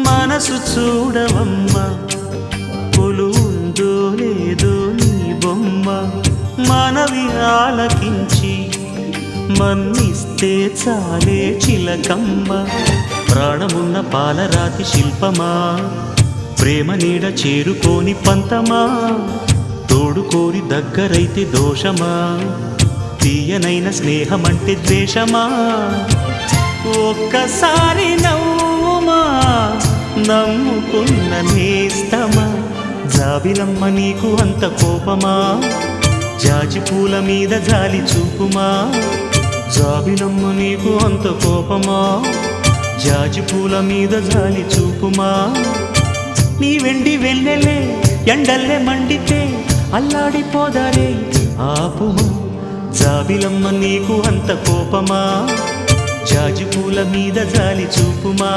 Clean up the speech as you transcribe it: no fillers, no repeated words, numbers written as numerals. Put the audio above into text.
మనసు చూడవమ్మా కొలువుందో లేదో నీ బొమ్మ మనవి ఆలకించి మన్నిస్తే చాలే చిలకమ్మ ప్రాణమున్న పాలరాతి శిల్పమా ప్రేమ నీడ చేరుకోని పంతమా తోడుకోరి దగ్గరైతే దోషమా తీయనైన స్నేహమంటే ద్వేషమా ఒక్కసారి నవ్వుమా నమ్ముకున్న నేస్తమా జాబిలమ్మ నీకు అంత కోపమా జాజి పూల మీద జాలి చూపుమా జాబిలమ్మ నీకు అంత కోపమా జాజి పూల మీద జాలి చూపుమా నీ వెండి వెన్నెలే ఎండల్లే మండితే అల్లాడిపోదారే ఆపుమా జాబిలమ్మ నీకు అంత కోపమా జాజి పూల మీద జాలి చూపుమా